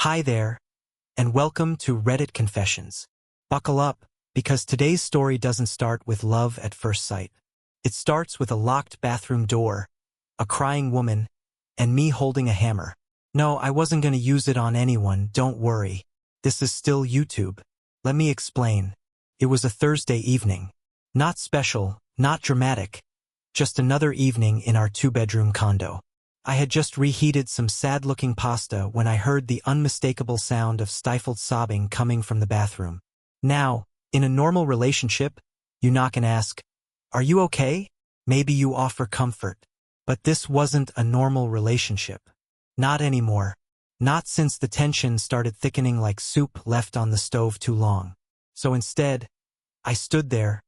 Hi there, and welcome to Reddit Confessions. Buckle up, because today's story doesn't start with love at first sight. It starts with a locked bathroom door, a crying woman, and me holding a hammer. No, I wasn't going to use it on anyone, don't worry. This is still YouTube. Let me explain. It was a Thursday evening. Not special, not dramatic. Just another evening in our two-bedroom condo. I had just reheated some sad-looking pasta when I heard the unmistakable sound of stifled sobbing coming from the bathroom. Now, in a normal relationship, you knock and ask, "Are you okay?" Maybe you offer comfort. But this wasn't a normal relationship. Not anymore. Not since the tension started thickening like soup left on the stove too long. So instead, I stood there,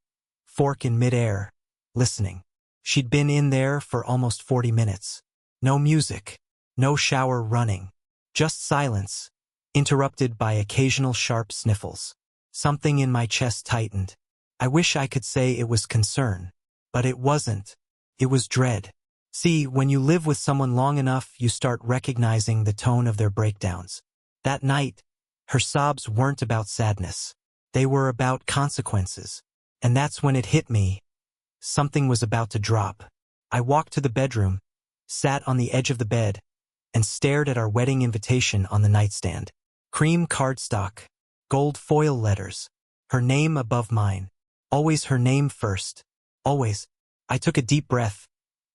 fork in midair, listening. She'd been in there for almost 40 minutes. No music, no shower running, just silence, interrupted by occasional sharp sniffles. Something in my chest tightened. I wish I could say it was concern, but it wasn't. It was dread. See, when you live with someone long enough, you start recognizing the tone of their breakdowns. That night, her sobs weren't about sadness. They were about consequences. And that's when it hit me. Something was about to drop. I walked to the bedroom, sat on the edge of the bed, and stared at our wedding invitation on the nightstand. Cream cardstock, gold foil letters, her name above mine. Always her name first. Always. I took a deep breath,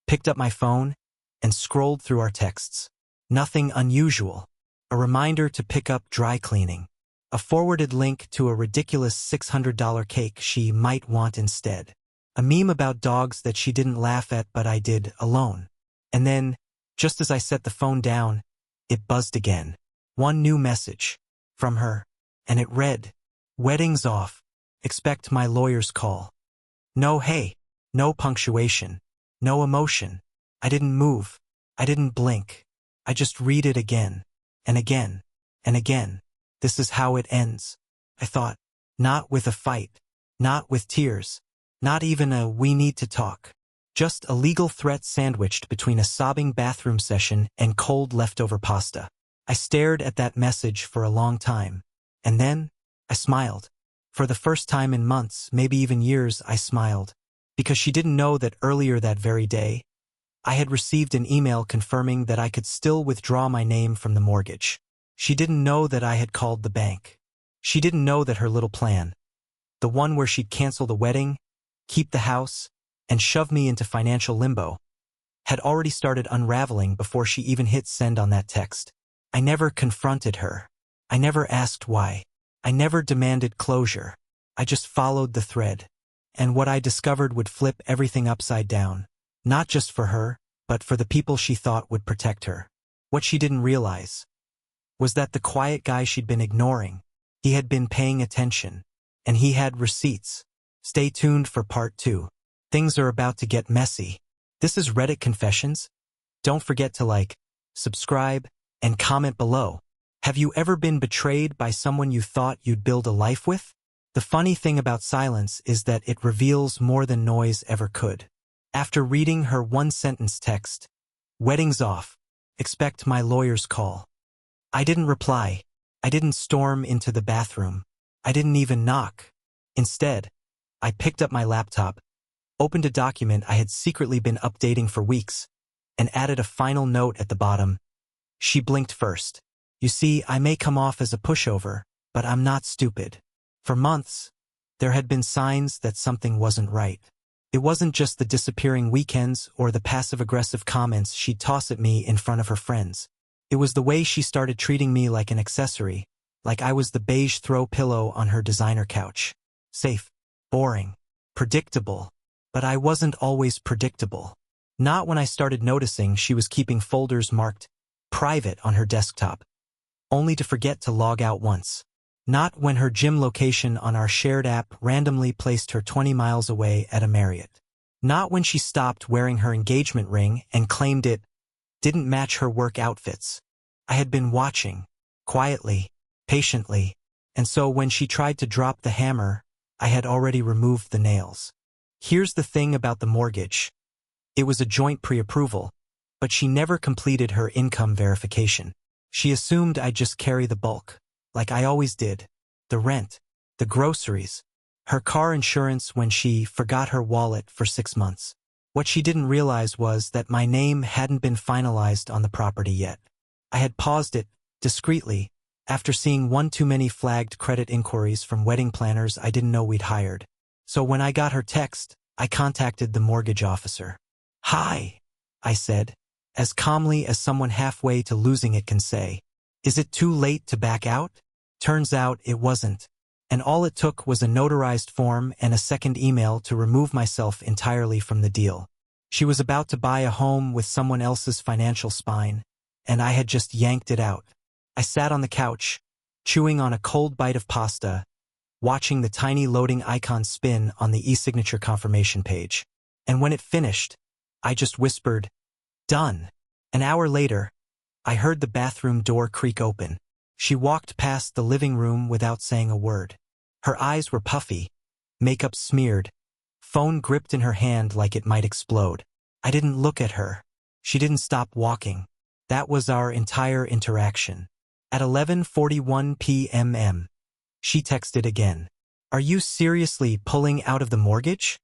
picked up my phone, and scrolled through our texts. Nothing unusual. A reminder to pick up dry cleaning. A forwarded link to a ridiculous $600 cake she might want instead. A meme about dogs that she didn't laugh at but I did, alone. And then, just as I set the phone down, it buzzed again. One new message. From her. And it read, "Wedding's off. Expect my lawyer's call." No hey. No punctuation. No emotion. I didn't move. I didn't blink. I just read it again. And again. And again. This is how it ends. I thought. Not with a fight. Not with tears. Not even a "we need to talk." Just a legal threat sandwiched between a sobbing bathroom session and cold leftover pasta. I stared at that message for a long time. And then, I smiled. For the first time in months, maybe even years, I smiled. Because she didn't know that earlier that very day, I had received an email confirming that I could still withdraw my name from the mortgage. She didn't know that I had called the bank. She didn't know that her little plan, the one where she'd cancel the wedding, keep the house, and shove me into financial limbo, had already started unraveling before she even hit send on that text. I never confronted her. I never asked why. I never demanded closure. I just followed the thread. And what I discovered would flip everything upside down. Not just for her, but for the people she thought would protect her. What she didn't realize was that the quiet guy she'd been ignoring, he had been paying attention. And he had receipts. Stay tuned for part 2. Things are about to get messy. This is Reddit Confessions. Don't forget to like, subscribe, and comment below. Have you ever been betrayed by someone you thought you'd build a life with? The funny thing about silence is that it reveals more than noise ever could. After reading her one-sentence text, "Wedding's off. Expect my lawyer's call," I didn't reply. I didn't storm into the bathroom. I didn't even knock. Instead, I picked up my laptop, opened a document I had secretly been updating for weeks, and added a final note at the bottom. She blinked first. You see, I may come off as a pushover, but I'm not stupid. For months, there had been signs that something wasn't right. It wasn't just the disappearing weekends or the passive-aggressive comments she'd toss at me in front of her friends. It was the way she started treating me like an accessory, like I was the beige throw pillow on her designer couch. Safe, boring, predictable. But I wasn't always predictable. Not when I started noticing she was keeping folders marked private on her desktop, only to forget to log out once. Not when her gym location on our shared app randomly placed her 20 miles away at a Marriott. Not when she stopped wearing her engagement ring and claimed it didn't match her work outfits. I had been watching, quietly, patiently, and so when she tried to drop the hammer, I had already removed the nails. Here's the thing about the mortgage. It was a joint pre-approval, but she never completed her income verification. She assumed I'd just carry the bulk, like I always did. The rent, the groceries, her car insurance when she forgot her wallet for 6 months. What she didn't realize was that my name hadn't been finalized on the property yet. I had paused it, discreetly, after seeing one too many flagged credit inquiries from wedding planners I didn't know we'd hired. So when I got her text, I contacted the mortgage officer. "Hi," I said, as calmly as someone halfway to losing it can say. "Is it too late to back out?" Turns out it wasn't, and all it took was a notarized form and a second email to remove myself entirely from the deal. She was about to buy a home with someone else's financial spine, and I had just yanked it out. I sat on the couch, chewing on a cold bite of pasta, watching the tiny loading icon spin on the e-signature confirmation page. And when it finished, I just whispered, "Done." An hour later, I heard the bathroom door creak open. She walked past the living room without saying a word. Her eyes were puffy, makeup smeared, phone gripped in her hand like it might explode. I didn't look at her. She didn't stop walking. That was our entire interaction. At 11:41 p.m. She texted again. "Are you seriously pulling out of the mortgage?"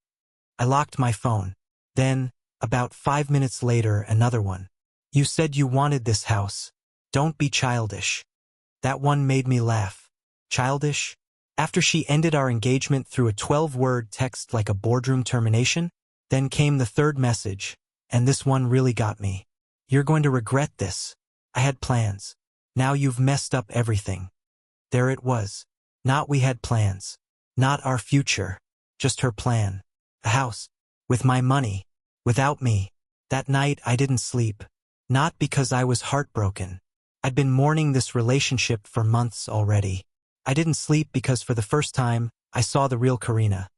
I locked my phone. Then, about 5 minutes later, another one. "You said you wanted this house. Don't be childish." That one made me laugh. Childish? After she ended our engagement through a 12-word text like a boardroom termination, then came the third message, and this one really got me. "You're going to regret this. I had plans. Now you've messed up everything." There it was. Not we had plans. Not our future. Just her plan. A house. With my money. Without me. That night I didn't sleep. Not because I was heartbroken. I'd been mourning this relationship for months already. I didn't sleep because for the first time, I saw the real Karina.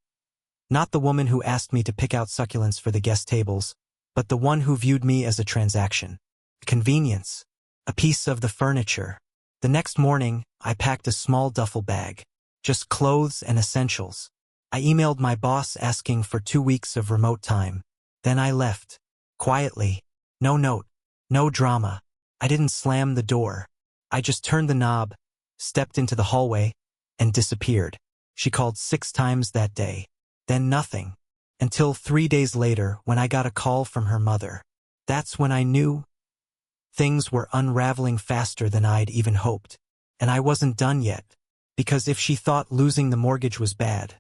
Not the woman who asked me to pick out succulents for the guest tables, but the one who viewed me as a transaction. Convenience. A piece of the furniture. The next morning, I packed a small duffel bag. Just clothes and essentials. I emailed my boss asking for 2 weeks of remote time. Then I left. Quietly. No note. No drama. I didn't slam the door. I just turned the knob, stepped into the hallway, and disappeared. She called 6 times that day. Then nothing. Until 3 days later when I got a call from her mother. That's when I knew things were unraveling faster than I'd even hoped. And I wasn't done yet. Because if she thought losing the mortgage was bad,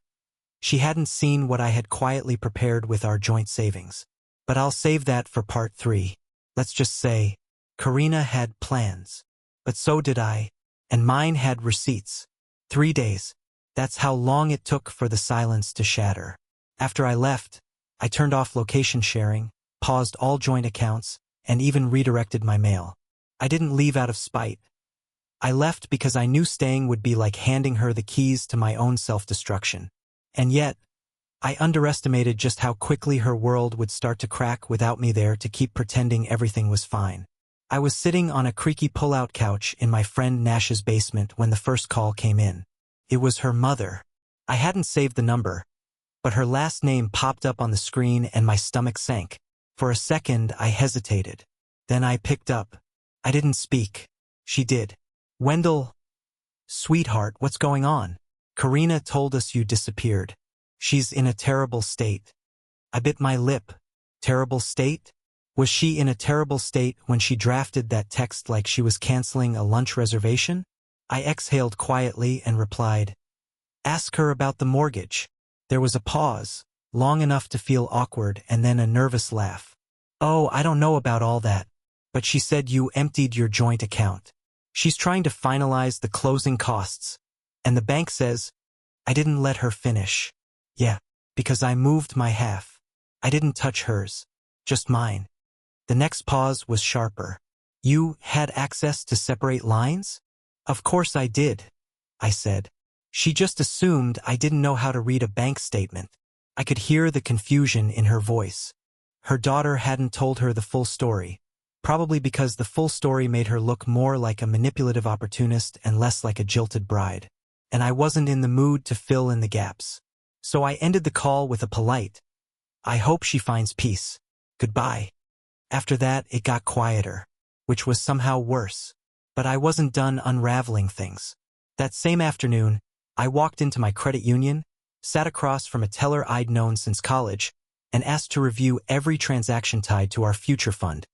she hadn't seen what I had quietly prepared with our joint savings. But I'll save that for part 3. Let's just say, Karina had plans. But so did I. And mine had receipts. 3 days. That's how long it took for the silence to shatter. After I left, I turned off location sharing, paused all joint accounts, and even redirected my mail. I didn't leave out of spite. I left because I knew staying would be like handing her the keys to my own self-destruction. And yet, I underestimated just how quickly her world would start to crack without me there to keep pretending everything was fine. I was sitting on a creaky pull-out couch in my friend Nash's basement when the first call came in. It was her mother. I hadn't saved the number, but her last name popped up on the screen and my stomach sank. For a second, I hesitated. Then I picked up. I didn't speak. She did. "Wendell, sweetheart, what's going on? Karina told us you disappeared. She's in a terrible state." I bit my lip. Terrible state? Was she in a terrible state when she drafted that text like she was canceling a lunch reservation? I exhaled quietly and replied, "Ask her about the mortgage." There was a pause, long enough to feel awkward, and then a nervous laugh. "Oh, I don't know about all that. But she said you emptied your joint account. She's trying to finalize the closing costs. And the bank says," I didn't let her finish. "Yeah, because I moved my half. I didn't touch hers. Just mine." The next pause was sharper. "You had access to separate lines?" "Of course I did," I said. She just assumed I didn't know how to read a bank statement. I could hear the confusion in her voice. Her daughter hadn't told her the full story, probably because the full story made her look more like a manipulative opportunist and less like a jilted bride. And I wasn't in the mood to fill in the gaps. So I ended the call with a polite, "I hope she finds peace. Goodbye." After that, it got quieter, which was somehow worse. But I wasn't done unraveling things. That same afternoon, I walked into my credit union, sat across from a teller I'd known since college, and asked to review every transaction tied to our future fund.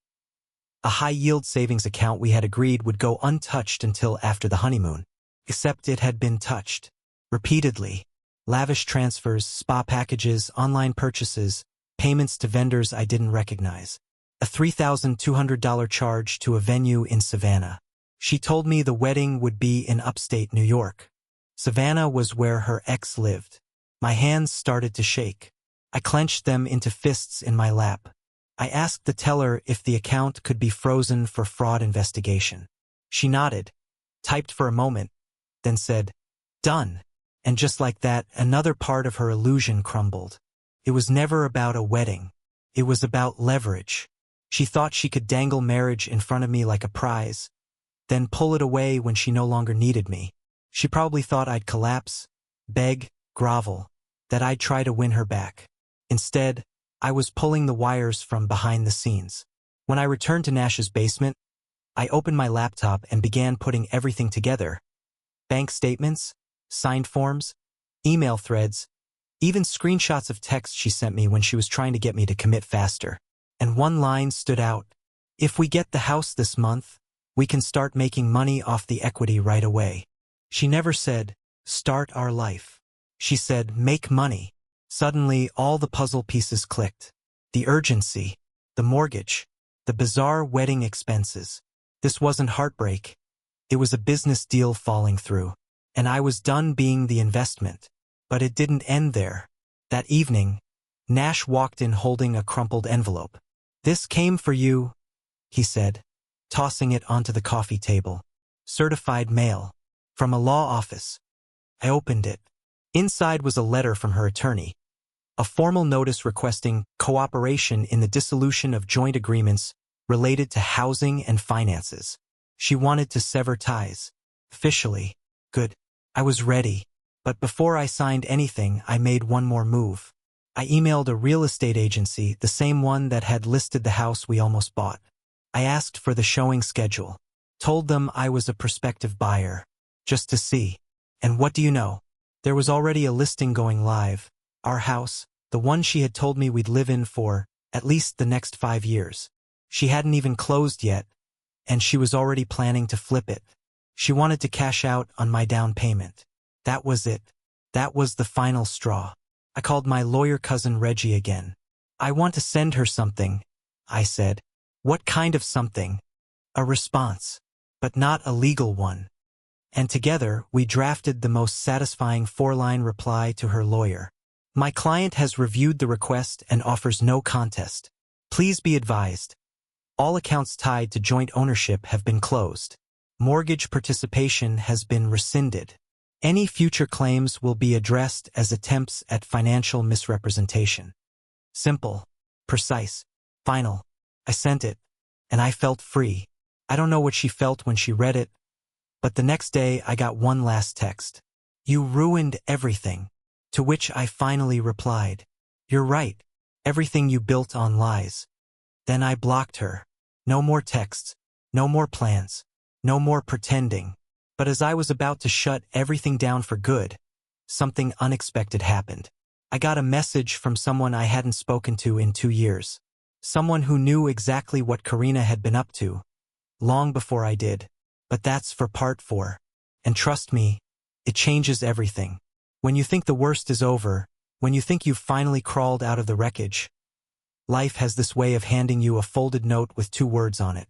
A high-yield savings account we had agreed would go untouched until after the honeymoon. Except it had been touched. Repeatedly. Lavish transfers, spa packages, online purchases, payments to vendors I didn't recognize. A $3,200 charge to a venue in Savannah. She told me the wedding would be in upstate New York. Savannah was where her ex lived. My hands started to shake. I clenched them into fists in my lap. I asked the teller if the account could be frozen for fraud investigation. She nodded, typed for a moment, then said, "Done." And just like that, another part of her illusion crumbled. It was never about a wedding. It was about leverage. She thought she could dangle marriage in front of me like a prize, then pull it away when she no longer needed me. She probably thought I'd collapse, beg, grovel, that I'd try to win her back. Instead, I was pulling the wires from behind the scenes. When I returned to Nash's basement, I opened my laptop and began putting everything together. Bank statements, signed forms, email threads, even screenshots of texts she sent me when she was trying to get me to commit faster. And one line stood out. "If we get the house this month, we can start making money off the equity right away." She never said, "Start our life." She said, "Make money." Suddenly, all the puzzle pieces clicked. The urgency, the mortgage, the bizarre wedding expenses. This wasn't heartbreak. It was a business deal falling through. And I was done being the investment. But it didn't end there. That evening, Nash walked in holding a crumpled envelope. "This came for you," he said, tossing it onto the coffee table. Certified mail. From a law office. I opened it. Inside was a letter from her attorney. A formal notice requesting cooperation in the dissolution of joint agreements related to housing and finances. She wanted to sever ties. Officially. Good. I was ready. But before I signed anything, I made one more move. I emailed a real estate agency, the same one that had listed the house we almost bought. I asked for the showing schedule. Told them I was a prospective buyer. Just to see. And what do you know? There was already a listing going live. Our house, the one she had told me we'd live in for at least the next 5 years. She hadn't even closed yet, and she was already planning to flip it. She wanted to cash out on my down payment. That was it. That was the final straw. I called my lawyer cousin Reggie again. "I want to send her something," I said. "What kind of something?" "A response. But not a legal one." And together, we drafted the most satisfying 4-line reply to her lawyer. "My client has reviewed the request and offers no contest. Please be advised. All accounts tied to joint ownership have been closed. Mortgage participation has been rescinded. Any future claims will be addressed as attempts at financial misrepresentation." Simple, precise, final. I sent it, and I felt free. I don't know what she felt when she read it, but the next day I got one last text. "You ruined everything." To which I finally replied, "You're right. Everything you built on lies." Then I blocked her. No more texts, no more plans, no more pretending. But as I was about to shut everything down for good, something unexpected happened. I got a message from someone I hadn't spoken to in 2 years. Someone who knew exactly what Karina had been up to, long before I did. But that's for part 4. And trust me, it changes everything. When you think the worst is over, when you think you've finally crawled out of the wreckage, life has this way of handing you a folded note with 2 words on it.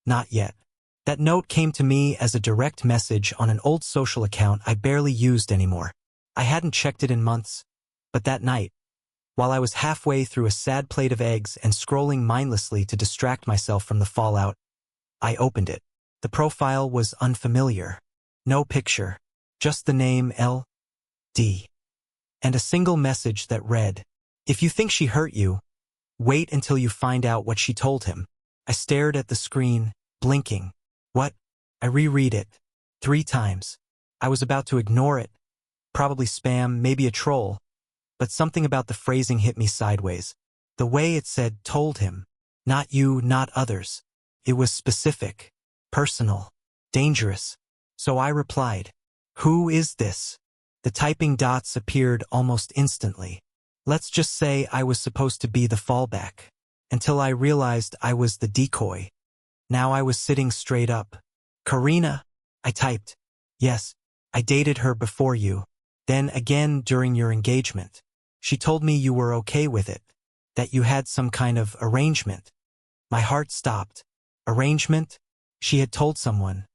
Not yet. That note came to me as a direct message on an old social account I barely used anymore. I hadn't checked it in months, but that night, while I was halfway through a sad plate of eggs and scrolling mindlessly to distract myself from the fallout, I opened it. The profile was unfamiliar. No picture, just the name L.D. and a single message that read, "If you think she hurt you, wait until you find out what she told him." I stared at the screen, blinking. What? I reread it 3 times. I was about to ignore it. Probably spam, maybe a troll. But something about the phrasing hit me sideways. The way it said, "told him." Not you, not others. It was specific. Personal. Dangerous. So I replied, "Who is this?" The typing dots appeared almost instantly. Let's just say I was supposed to be the fallback. Until I realized I was the decoy. Now I was sitting straight up. "Karina?" I typed. "Yes, I dated her before you. Then again during your engagement. She told me you were okay with it. That you had some kind of arrangement." My heart stopped. Arrangement? She had told someone.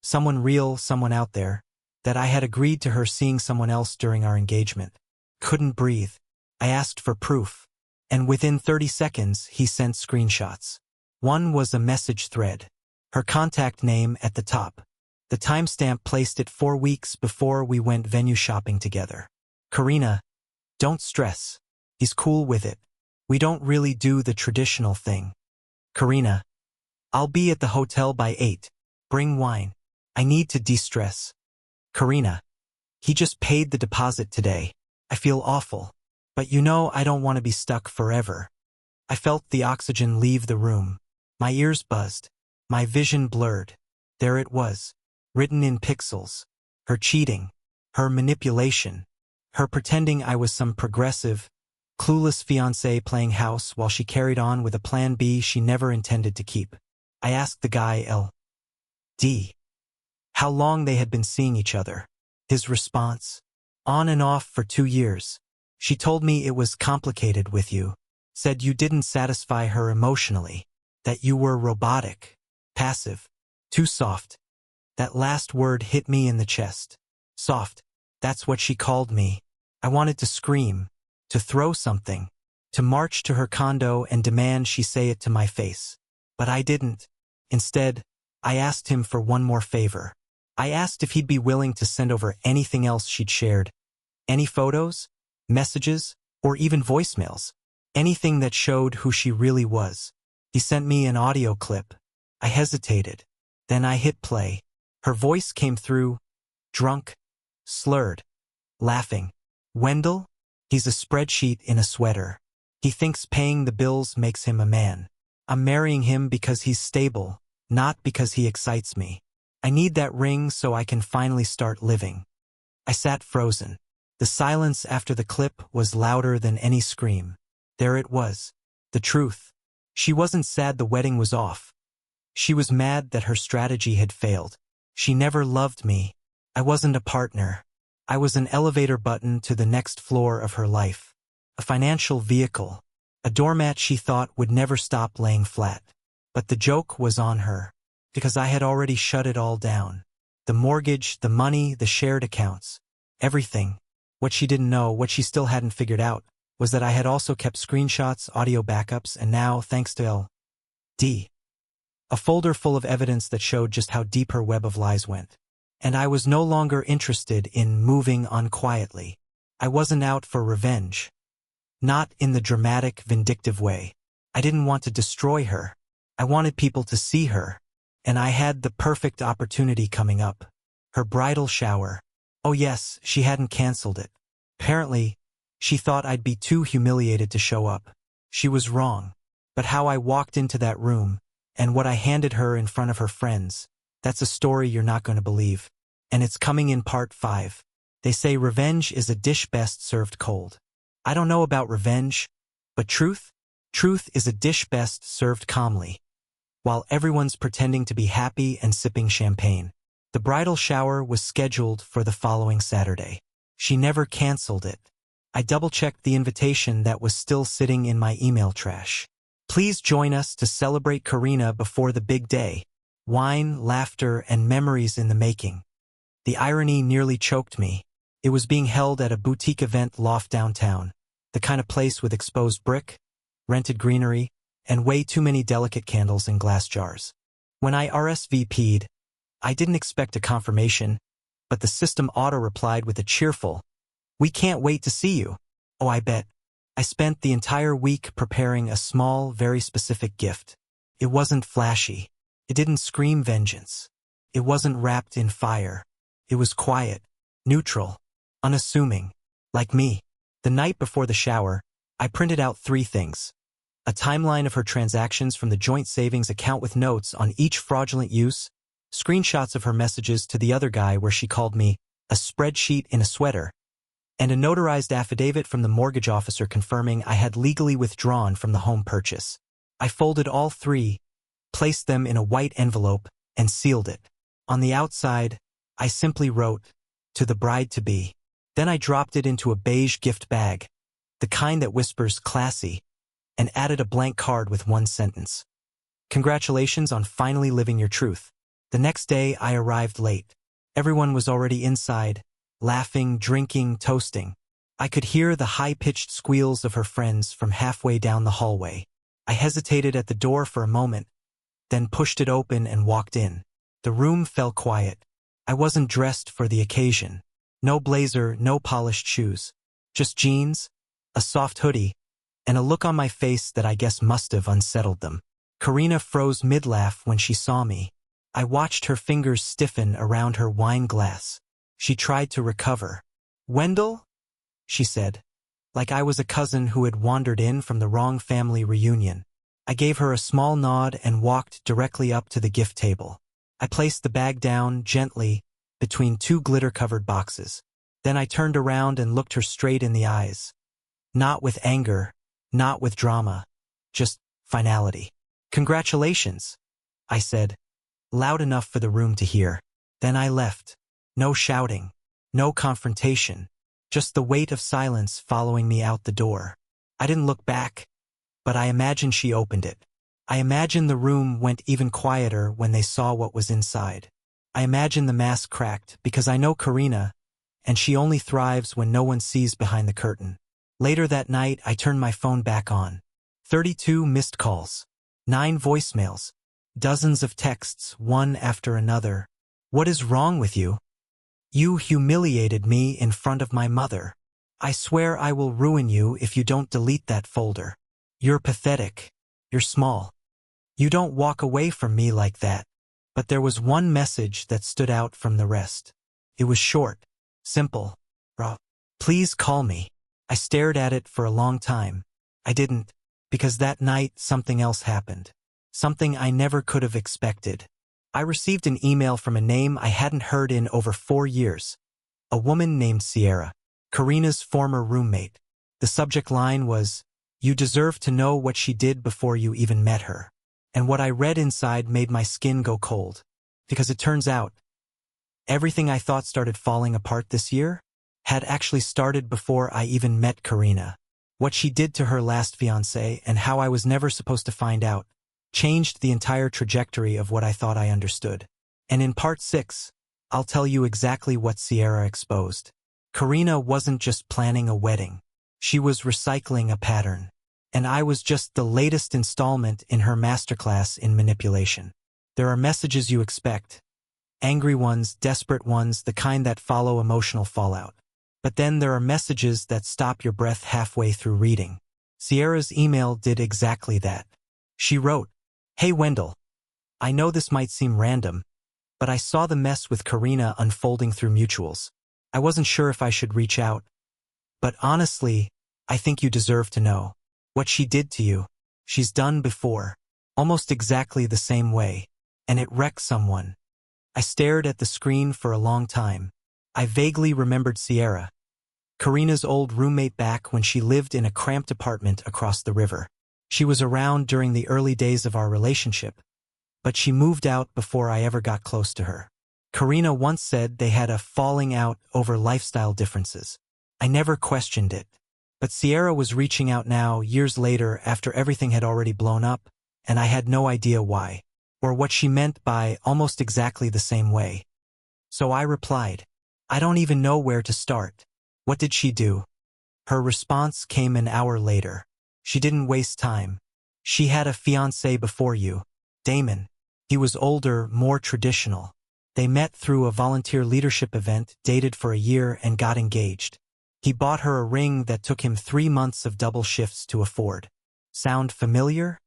Someone real, someone out there. That I had agreed to her seeing someone else during our engagement. Couldn't breathe. I asked for proof. And within 30 seconds, he sent screenshots. One was a message thread. Her contact name at the top. The timestamp placed it 4 weeks before we went venue shopping together. "Karina, don't stress. He's cool with it. We don't really do the traditional thing. Karina, I'll be at the hotel by 8. Bring wine. I need to de-stress. Karina, he just paid the deposit today. I feel awful. But you know I don't want to be stuck forever." I felt the oxygen leave the room. My ears buzzed. My vision blurred. There it was, written in pixels. Her cheating. Her manipulation. Her pretending I was some progressive, clueless fiancé playing house while she carried on with a plan B she never intended to keep. I asked the guy L.D. how long they had been seeing each other. His response? On and off for 2 years. She told me it was complicated with you. Said you didn't satisfy her emotionally. That you were robotic. Passive. Too soft. That last word hit me in the chest. Soft. That's what she called me. I wanted to scream. To throw something. To march to her condo and demand she say it to my face. But I didn't. Instead, I asked him for one more favor. I asked if he'd be willing to send over anything else she'd shared. Any photos, messages, or even voicemails. Anything that showed who she really was. He sent me an audio clip. I hesitated. Then I hit play. Her voice came through, drunk, slurred, laughing. "Wendell? He's a spreadsheet in a sweater. He thinks paying the bills makes him a man. I'm marrying him because he's stable, not because he excites me. I need that ring so I can finally start living." I sat frozen. The silence after the clip was louder than any scream. There it was. The truth. She wasn't sad the wedding was off. She was mad that her strategy had failed. She never loved me. I wasn't a partner. I was an elevator button to the next floor of her life. A financial vehicle. A doormat she thought would never stop laying flat. But the joke was on her. Because I had already shut it all down. The mortgage, the money, the shared accounts. Everything. What she didn't know, what she still hadn't figured out, was that I had also kept screenshots, audio backups, and now, thanks to L.D., a folder full of evidence that showed just how deep her web of lies went. And I was no longer interested in moving on quietly. I wasn't out for revenge. Not in the dramatic, vindictive way. I didn't want to destroy her. I wanted people to see her. And I had the perfect opportunity coming up. Her bridal shower. Oh yes, she hadn't canceled it. Apparently, she thought I'd be too humiliated to show up. She was wrong. But how I walked into that room, and what I handed her in front of her friends, that's a story you're not going to believe. And it's coming in part 5. They say revenge is a dish best served cold. I don't know about revenge, but truth? Truth is a dish best served calmly. While everyone's pretending to be happy and sipping champagne. The bridal shower was scheduled for the following Saturday. She never canceled it. I double-checked the invitation that was still sitting in my email trash. Please join us to celebrate Karina before the big day. Wine, laughter, and memories in the making. The irony nearly choked me. It was being held at a boutique event loft downtown, the kind of place with exposed brick, rented greenery, and way too many delicate candles in glass jars. When I RSVP'd, I didn't expect a confirmation, but the system auto-replied with a cheerful, "We can't wait to see you." Oh, I bet. I spent the entire week preparing a small, very specific gift. It wasn't flashy. It didn't scream vengeance. It wasn't wrapped in fire. It was quiet, neutral, unassuming, like me. The night before the shower, I printed out 3 things. A timeline of her transactions from the joint savings account with notes on each fraudulent use, screenshots of her messages to the other guy where she called me a spreadsheet in a sweater, and a notarized affidavit from the mortgage officer confirming I had legally withdrawn from the home purchase. I folded all three, placed them in a white envelope, and sealed it. On the outside, I simply wrote, "To the bride-to-be." Then I dropped it into a beige gift bag, the kind that whispers classy, and added a blank card with one sentence. "Congratulations on finally living your truth." The next day, I arrived late. Everyone was already inside, laughing, drinking, toasting. I could hear the high-pitched squeals of her friends from halfway down the hallway. I hesitated at the door for a moment, then pushed it open and walked in. The room fell quiet. I wasn't dressed for the occasion. No blazer, no polished shoes. Just jeans, a soft hoodie, and a look on my face that I guess must have unsettled them. Karina froze mid-laugh when she saw me. I watched her fingers stiffen around her wine glass. She tried to recover. "Wendell?" she said, like I was a cousin who had wandered in from the wrong family reunion. I gave her a small nod and walked directly up to the gift table. I placed the bag down, gently, between two glitter-covered boxes. Then I turned around and looked her straight in the eyes. Not with anger, not with drama, just finality. "Congratulations," I said, loud enough for the room to hear. Then I left. No shouting, no confrontation, just the weight of silence following me out the door. I didn't look back, but I imagined she opened it. I imagined the room went even quieter when they saw what was inside. I imagined the mask cracked because I know Karina, and she only thrives when no one sees behind the curtain. Later that night, I turned my phone back on. 32 missed calls, 9 voicemails, dozens of texts, one after another. "What is wrong with you? You humiliated me in front of my mother. I swear I will ruin you if you don't delete that folder. You're pathetic. You're small. You don't walk away from me like that." But there was one message that stood out from the rest. It was short, simple, raw. "Please call me." I stared at it for a long time. I didn't, because that night something else happened. Something I never could have expected. I received an email from a name I hadn't heard in over 4 years. A woman named Sierra, Karina's former roommate. The subject line was, "You deserve to know what she did before you even met her." And what I read inside made my skin go cold. Because it turns out, everything I thought started falling apart this year had actually started before I even met Karina. What she did to her last fiancé and how I was never supposed to find out changed the entire trajectory of what I thought I understood. And in part 6, I'll tell you exactly what Sierra exposed. Karina wasn't just planning a wedding. She was recycling a pattern. And I was just the latest installment in her masterclass in manipulation. There are messages you expect. Angry ones, desperate ones, the kind that follow emotional fallout. But then there are messages that stop your breath halfway through reading. Sierra's email did exactly that. She wrote, "Hey Wendell, I know this might seem random, but I saw the mess with Karina unfolding through mutuals. I wasn't sure if I should reach out. But honestly, I think you deserve to know. What she did to you, she's done before, almost exactly the same way, and it wrecked someone." I stared at the screen for a long time. I vaguely remembered Sierra, Karina's old roommate back when she lived in a cramped apartment across the river. She was around during the early days of our relationship, but she moved out before I ever got close to her. Karina once said they had a falling out over lifestyle differences. I never questioned it. But Sierra was reaching out now, years later, after everything had already blown up, and I had no idea why, or what she meant by almost exactly the same way. So I replied, "I don't even know where to start. What did she do?" Her response came an hour later. She didn't waste time. "She had a fiancé before you, Damon. He was older, more traditional. They met through a volunteer leadership event, dated for a year, and got engaged. He bought her a ring that took him 3 months of double shifts to afford. Sound familiar?"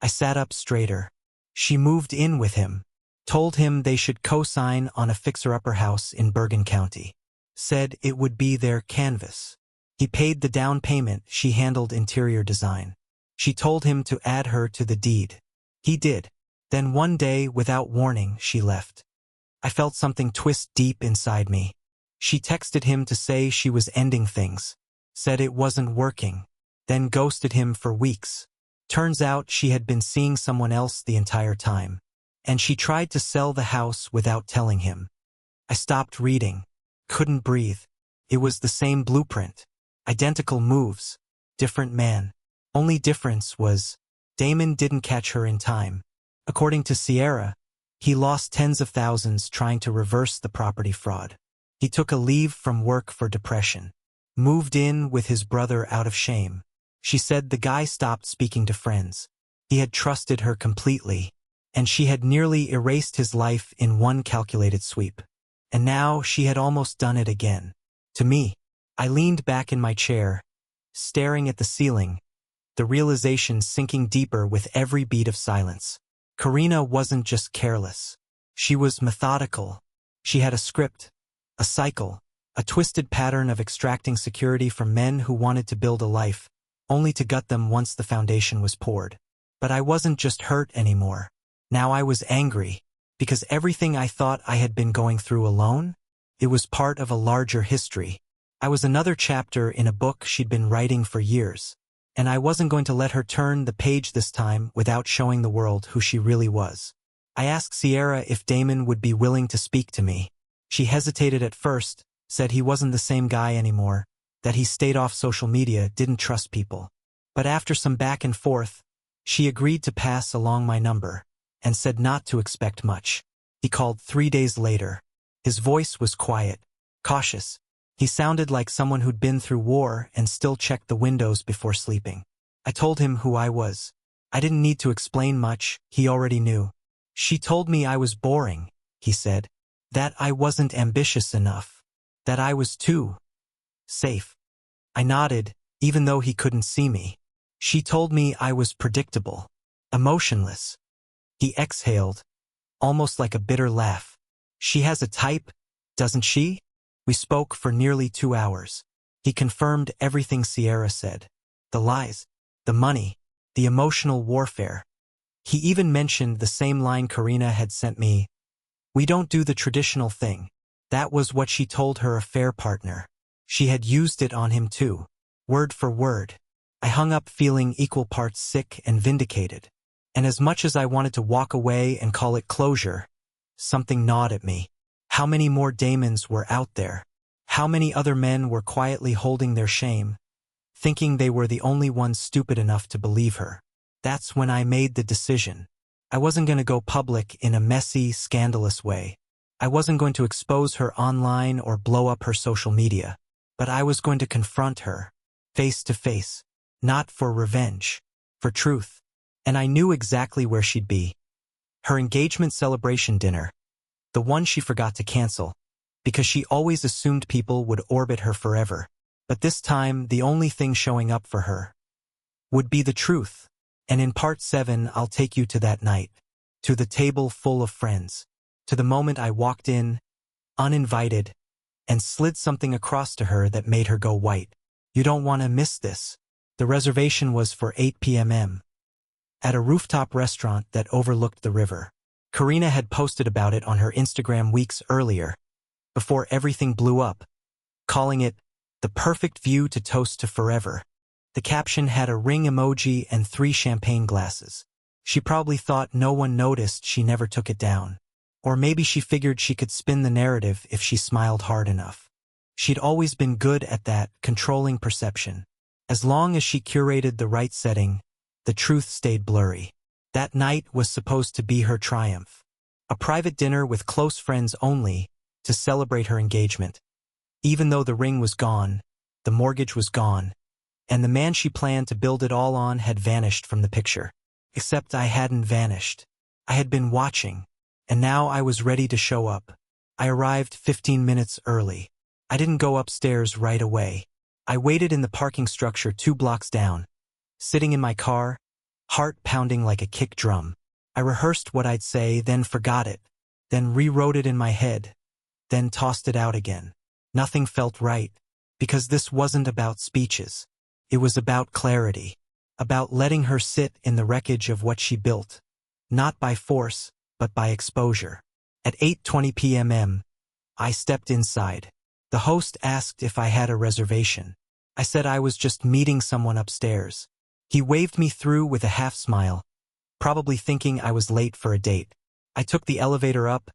I sat up straighter. She moved in with him, told him they should co-sign on a fixer-upper house in Bergen County. Said it would be their canvas. He paid the down payment, she handled interior design. She told him to add her to the deed. He did. Then one day, without warning, she left. I felt something twist deep inside me. She texted him to say she was ending things, said it wasn't working, then ghosted him for weeks. Turns out she had been seeing someone else the entire time, and she tried to sell the house without telling him. I stopped reading, couldn't breathe. It was the same blueprint, identical moves, different man. Only difference was, Damon didn't catch her in time. According to Sierra, he lost tens of thousands trying to reverse the property fraud. He took a leave from work for depression, moved in with his brother out of shame. She said the guy stopped speaking to friends. He had trusted her completely, and she had nearly erased his life in one calculated sweep. And now she had almost done it again. To me, I leaned back in my chair, staring at the ceiling, the realization sinking deeper with every beat of silence. Karina wasn't just careless. She was methodical. She had a script, a cycle, a twisted pattern of extracting security from men who wanted to build a life, only to gut them once the foundation was poured. But I wasn't just hurt anymore. Now I was angry, because everything I thought I had been going through alone, it was part of a larger history. I was another chapter in a book she'd been writing for years, and I wasn't going to let her turn the page this time without showing the world who she really was. I asked Sierra if Damon would be willing to speak to me. She hesitated at first, said he wasn't the same guy anymore, that he stayed off social media, didn't trust people. But after some back and forth, she agreed to pass along my number, and said not to expect much. He called 3 days later. His voice was quiet, cautious. He sounded like someone who'd been through war and still checked the windows before sleeping. I told him who I was. I didn't need to explain much, he already knew. She told me I was boring, he said. That I wasn't ambitious enough. That I was too safe. I nodded, even though he couldn't see me. She told me I was predictable, emotionless. He exhaled, almost like a bitter laugh. She has a type, doesn't she? We spoke for nearly 2 hours. He confirmed everything Sierra said. The lies, the money, the emotional warfare. He even mentioned the same line Karina had sent me. We don't do the traditional thing. That was what she told her affair partner. She had used it on him too, word for word. I hung up feeling equal parts sick and vindicated. And as much as I wanted to walk away and call it closure, something gnawed at me. How many more Damons were out there? How many other men were quietly holding their shame, thinking they were the only ones stupid enough to believe her? That's when I made the decision. I wasn't going to go public in a messy, scandalous way. I wasn't going to expose her online or blow up her social media. But I was going to confront her, face to face, not for revenge, for truth. And I knew exactly where she'd be. Her engagement celebration dinner, the one she forgot to cancel, because she always assumed people would orbit her forever. But this time, the only thing showing up for her would be the truth. And in part 7, I'll take you to that night, to the table full of friends, to the moment I walked in, uninvited, and slid something across to her that made her go white. You don't want to miss this. The reservation was for 8 p.m. at a rooftop restaurant that overlooked the river. Karina had posted about it on her Instagram weeks earlier, before everything blew up, calling it the perfect view to toast to forever. The caption had a ring emoji and 3 champagne glasses. She probably thought no one noticed she never took it down. Or maybe she figured she could spin the narrative if she smiled hard enough. She'd always been good at that, controlling perception. As long as she curated the right setting, the truth stayed blurry. That night was supposed to be her triumph. A private dinner with close friends only, to celebrate her engagement. Even though the ring was gone, the mortgage was gone, and the man she planned to build it all on had vanished from the picture. Except I hadn't vanished. I had been watching, and now I was ready to show up. I arrived 15 minutes early. I didn't go upstairs right away. I waited in the parking structure 2 blocks down, sitting in my car, heart pounding like a kick drum. I rehearsed what I'd say, then forgot it, then rewrote it in my head, then tossed it out again. Nothing felt right, because this wasn't about speeches. It was about clarity, about letting her sit in the wreckage of what she built, not by force, but by exposure. At 8:20 p.m., I stepped inside. The host asked if I had a reservation. I said I was just meeting someone upstairs. He waved me through with a half smile, probably thinking I was late for a date. I took the elevator up,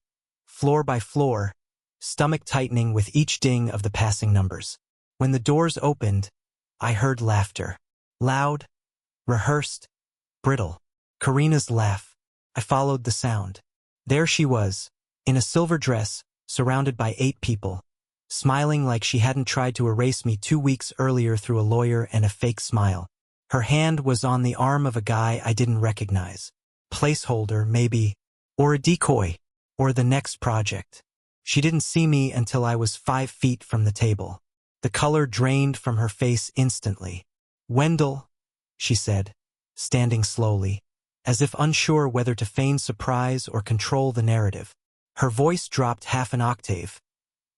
floor by floor, stomach tightening with each ding of the passing numbers. When the doors opened, I heard laughter. Loud, rehearsed, brittle. Karina's laugh. I followed the sound. There she was, in a silver dress, surrounded by 8 people, smiling like she hadn't tried to erase me 2 weeks earlier through a lawyer and a fake smile. Her hand was on the arm of a guy I didn't recognize. Placeholder, maybe, or a decoy, or the next project. She didn't see me until I was 5 feet from the table. The color drained from her face instantly. "Wendell," she said, standing slowly, as if unsure whether to feign surprise or control the narrative. Her voice dropped half an octave,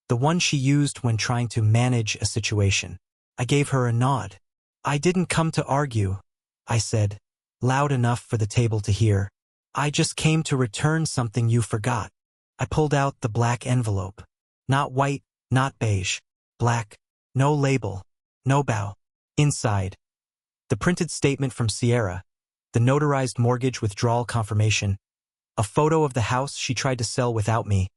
the one she used when trying to manage a situation. I gave her a nod. "I didn't come to argue," I said, loud enough for the table to hear. "I just came to return something you forgot." I pulled out the black envelope. Not white, not beige. Black. No label. No bow. Inside, the printed statement from Sierra, the notarized mortgage withdrawal confirmation, a photo of the house she tried to sell without me,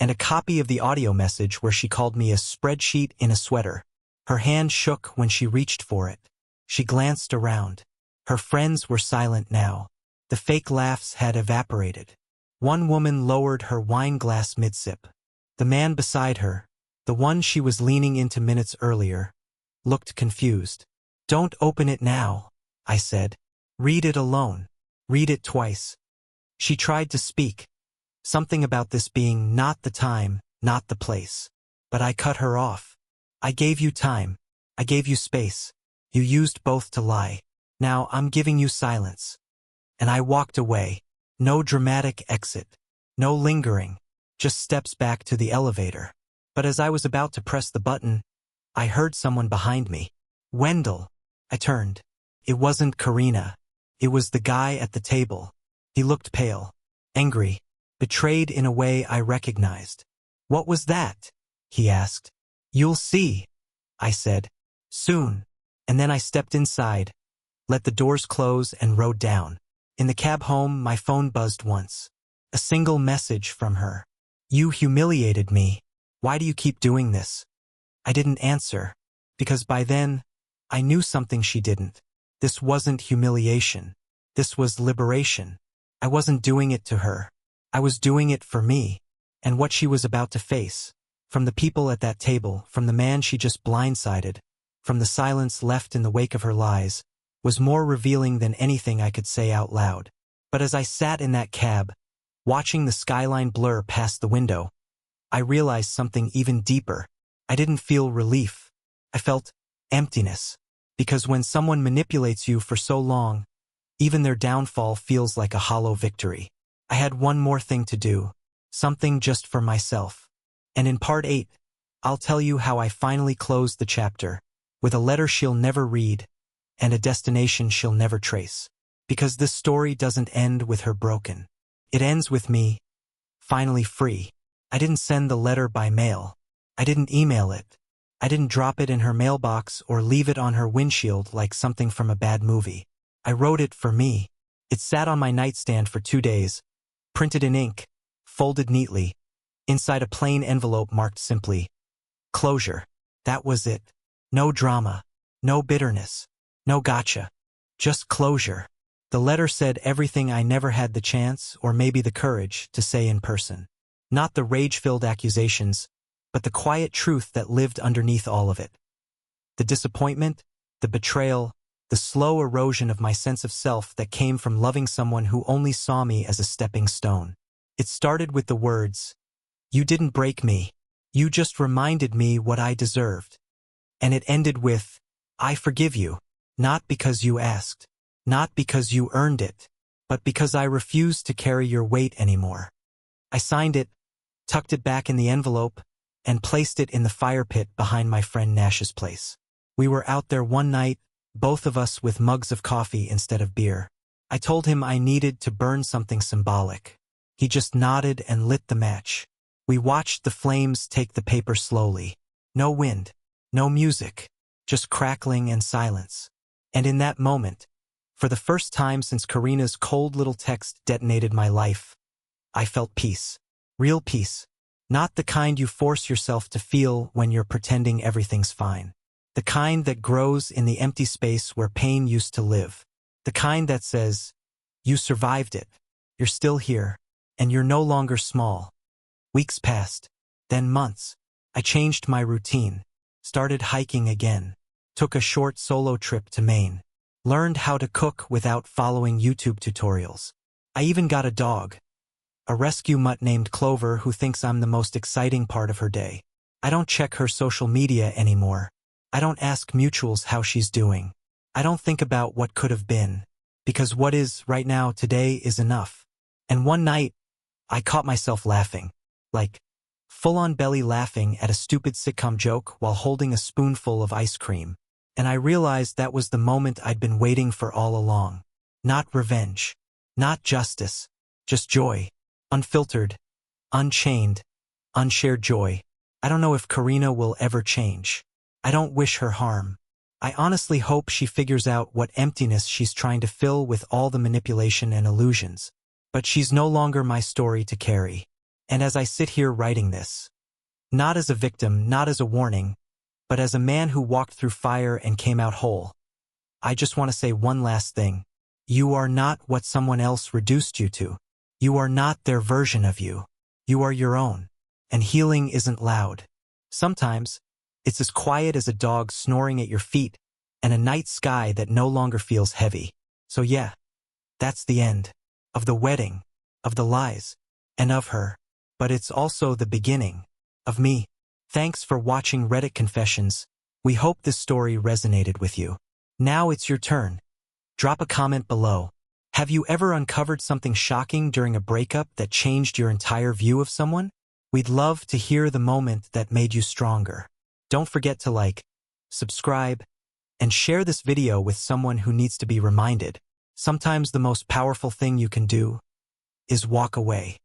and a copy of the audio message where she called me a spreadsheet in a sweater. Her hand shook when she reached for it. She glanced around. Her friends were silent now. The fake laughs had evaporated. One woman lowered her wine glass mid-sip. The man beside her, the one she was leaning into minutes earlier, looked confused. "Don't open it now," I said. "Read it alone. Read it twice." She tried to speak. Something about this being not the time, not the place. But I cut her off. "I gave you time. I gave you space. You used both to lie. Now I'm giving you silence." And I walked away. No dramatic exit. No lingering. Just steps back to the elevator. But as I was about to press the button, I heard someone behind me. "Wendell." I turned. It wasn't Karina. It was the guy at the table. He looked pale, angry, betrayed in a way I recognized. "What was that?" he asked. "You'll see," I said. "Soon." And then I stepped inside, let the doors close, and rode down. In the cab home, my phone buzzed once. A single message from her. "You humiliated me. Why do you keep doing this?" I didn't answer, because by then, I knew something she didn't. This wasn't humiliation. This was liberation. I wasn't doing it to her. I was doing it for me, and what she was about to face. From the people at that table, from the man she just blindsided, from the silence left in the wake of her lies, was more revealing than anything I could say out loud. But as I sat in that cab, watching the skyline blur past the window, I realized something even deeper. I didn't feel relief. I felt emptiness. Because when someone manipulates you for so long, even their downfall feels like a hollow victory. I had one more thing to do. Something just for myself. And in part 8, I'll tell you how I finally closed the chapter, with a letter she'll never read, and a destination she'll never trace. Because this story doesn't end with her broken. It ends with me, finally free. I didn't send the letter by mail. I didn't email it. I didn't drop it in her mailbox or leave it on her windshield like something from a bad movie. I wrote it for me. It sat on my nightstand for 2 days, printed in ink, folded neatly, inside a plain envelope marked simply, "Closure." That was it. No drama, no bitterness, no gotcha. Just closure. The letter said everything I never had the chance, or maybe the courage, to say in person. Not the rage-filled accusations, but the quiet truth that lived underneath all of it. The disappointment, the betrayal, the slow erosion of my sense of self that came from loving someone who only saw me as a stepping stone. It started with the words, "You didn't break me. You just reminded me what I deserved." And it ended with, "I forgive you, not because you asked, not because you earned it, but because I refused to carry your weight anymore." I signed it, tucked it back in the envelope, and placed it in the fire pit behind my friend Nash's place. We were out there one night, both of us with mugs of coffee instead of beer. I told him I needed to burn something symbolic. He just nodded and lit the match. We watched the flames take the paper slowly. No wind, no music, just crackling and silence. And in that moment, for the first time since Karina's cold little text detonated my life, I felt peace. Real peace. Not the kind you force yourself to feel when you're pretending everything's fine. The kind that grows in the empty space where pain used to live. The kind that says, you survived it, you're still here, and you're no longer small. Weeks passed, then months. I changed my routine, started hiking again, took a short solo trip to Maine, learned how to cook without following YouTube tutorials. I even got a dog. A rescue mutt named Clover who thinks I'm the most exciting part of her day. I don't check her social media anymore. I don't ask mutuals how she's doing. I don't think about what could have been, because what is right now today is enough. And one night, I caught myself laughing, like full-on belly laughing at a stupid sitcom joke while holding a spoonful of ice cream. And I realized that was the moment I'd been waiting for all along. Not revenge, not justice, just joy. Unfiltered, unchained, unshared joy. I don't know if Karina will ever change. I don't wish her harm. I honestly hope she figures out what emptiness she's trying to fill with all the manipulation and illusions. But she's no longer my story to carry. And as I sit here writing this, not as a victim, not as a warning, but as a man who walked through fire and came out whole, I just want to say one last thing. You are not what someone else reduced you to. You are not their version of you. You are your own. And healing isn't loud. Sometimes, it's as quiet as a dog snoring at your feet and a night sky that no longer feels heavy. So yeah, that's the end. Of the wedding, of the lies, and of her. But it's also the beginning of me. Thanks for watching Reddit Confessions. We hope this story resonated with you. Now it's your turn. Drop a comment below. Have you ever uncovered something shocking during a breakup that changed your entire view of someone? We'd love to hear the moment that made you stronger. Don't forget to like, subscribe, and share this video with someone who needs to be reminded. Sometimes the most powerful thing you can do is walk away.